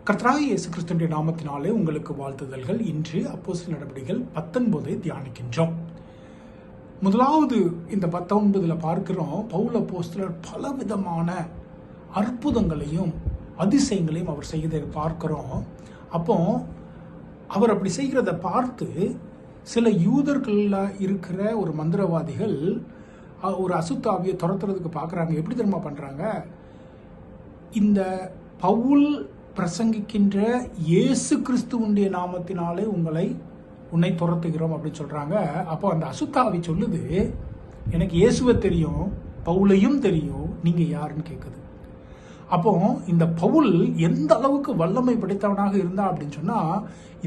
கர்த்தராகிய இயேசு கிறிஸ்துவின் நாமத்தினாலே உங்களுக்கு வாழ்த்துதல்கள். இன்று அப்போஸ்தலர் நடபடிகள் 19 தியானிக்கின்றோம். முதலாவது இந்த 19 பார்க்கிறோம், பவுல் அப்போஸ்தலர் பலவிதமான அற்புதங்களையும் அதிசயங்களையும் அவர் செய்வதை பார்க்கிறோம். அப்போ அவர் அப்படி செய்கிறத பார்த்து சில யூதர்கள இருக்கிற ஒரு மந்திரவாதிகள் ஒரு அசுத்தாவியை துரத்துறதுக்கு பார்க்குறாங்க. எப்படி தெரியுமா பண்ணுறாங்க? இந்த பவுல் பிரசங்கிக்கின்ற இயேசு கிறிஸ்துவுடைய நாமத்தினாலே உன்னை துரத்துகிறோம் அப்படின்னு சொல்றாங்க. அப்போ அந்த அசுத்தாவி சொல்லுது, எனக்கு இயேசுவை தெரியும், பவுலையும் தெரியும், நீங்க யாருன்னு கேட்குது. அப்போ இந்த பவுல் எந்த அளவுக்கு வல்லமை படைத்தவனாக இருந்தா அப்படின்னு சொன்னா,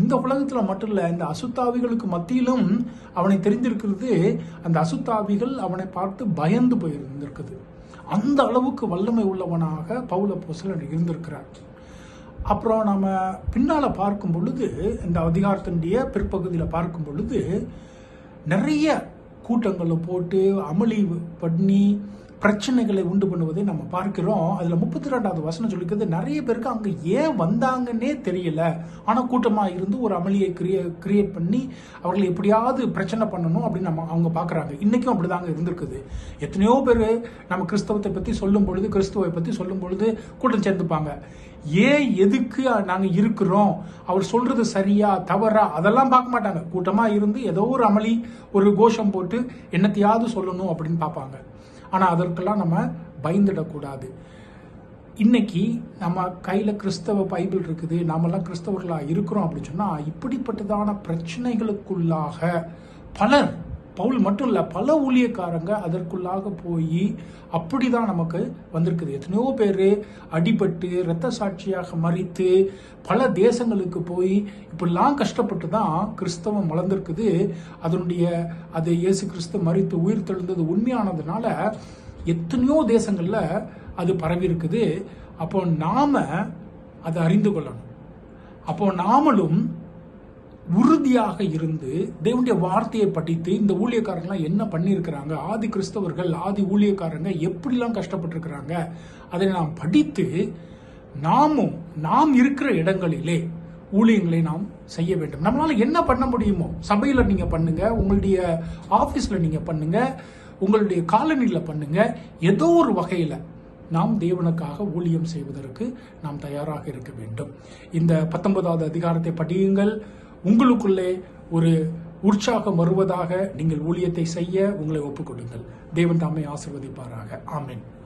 இந்த உலகத்துல மட்டும் இல்ல, இந்த அசுத்தாவிகளுக்கு மத்தியிலும் அவனை தெரிந்திருக்கிறது. அந்த அசுத்தாவிகள் அவனை பார்த்து பயந்து போயிருந்திருக்குது. அந்த அளவுக்கு வல்லமை உள்ளவனாக பவுல் அப்போஸ்தலர் இருந்திருக்கிறார். அப்புறம் நம்ம பின்னால பார்க்கும் பொழுது, இந்த அதிகாரத்தினுடைய பிற்பகுதியில் பார்க்கும் பொழுது, நிறைய கூட்டங்களை போட்டு அமளி பண்ணி பிரச்சனைகளை உண்டு பண்ணுவதை நம்ம பார்க்கிறோம். அதுல 32வது வசனம் சொல்லிக்கிறது, நிறைய பேருக்கு அங்க ஏன் வந்தாங்கன்னே தெரியல, ஆனா கூட்டமா இருந்து ஒரு அமளியை கிரியேட் பண்ணி அவர்களை எப்படியாவது பிரச்சனை பண்ணணும் அப்படின்னு அவங்க பாக்குறாங்க. இன்னைக்கும் அப்படிதாங்க இருந்திருக்குது. எத்தனையோ பேர் நம்ம கிறிஸ்துவத்தை பத்தி சொல்லும் பொழுது, கிறிஸ்துவை பத்தி சொல்லும் பொழுது கூட்டம் சேர்ந்துப்பாங்க. ஏன் எதுக்கு நாங்க இருக்கிறோம், அவர் சொல்றது சரியா தவறா அதெல்லாம் பார்க்க மாட்டாங்க. கூட்டமா இருந்து ஏதோ ஒரு அமளி ஒரு கோஷம் போட்டு என்னத்தையாவது சொல்லணும் அப்படின்னு பார்ப்பாங்க. ஆனா அதற்கெல்லாம் நம்ம பயந்துடக்கூடாது. இன்னைக்கு நம்ம கையில கிறிஸ்தவ பைபிள் இருக்குது, நாமெல்லாம் கிறிஸ்தவர்களா இருக்கிறோம் அப்படின்னு சொன்னா, இப்படிப்பட்டதான பிரச்சனைகளுக்குள்ளாக பலர், பவுல் மட்டும் இல்ல, பல ஊழியக்காரங்க அதற்குள்ளாக போய் அப்படிதான் நமக்கு வந்திருக்குது. எத்தனையோ பேர் அடிபட்டு இரத்த சாட்சியாக மறித்து பல தேசங்களுக்கு போய் இப்படிலாம் கஷ்டப்பட்டு தான் கிறிஸ்தவம் வளர்ந்திருக்குது. அது இயேசு கிறிஸ்து மறித்து உயிர் தெழுந்தது உண்மையானதுனால எத்தனையோ தேசங்கள்ல அது பரவி இருக்குது. அப்போ நாம அதை அறிந்து கொள்ளணும். அப்போ நாமளும் உறுதியாக இருந்து தேவனுடைய வார்த்தையை படித்து, இந்த ஊழியக்காரங்களாம் என்ன பண்ணியிருக்கிறாங்க, ஆதி கிறிஸ்தவர்கள் ஆதி ஊழியக்காரங்க எப்படிலாம் கஷ்டப்பட்டிருக்கிறாங்க, அதை நாம் படித்து நாம் இருக்கிற இடங்களிலே ஊழியங்களை நாம் செய்ய வேண்டும். நம்மளால என்ன பண்ண முடியுமோ சபையில நீங்க பண்ணுங்க, உங்களுடைய ஆபீஸ்ல நீங்க பண்ணுங்க, உங்களுடைய காலனில பண்ணுங்க. ஏதோ ஒரு வகையில நாம் தேவனுக்காக ஊழியம் செய்வதற்கு நாம் தயாராக இருக்க வேண்டும். இந்த 19வது அதிகாரத்தை படியுங்கள். உங்களுக்குள்ளே ஒரு உற்சாகம் வருவதாக நீங்கள் ஊழியத்தை செய்ய உங்களை ஒப்புக் கொடுங்கள். தேவன் தாமே ஆசீர்வதிப்பாராக. ஆமென்.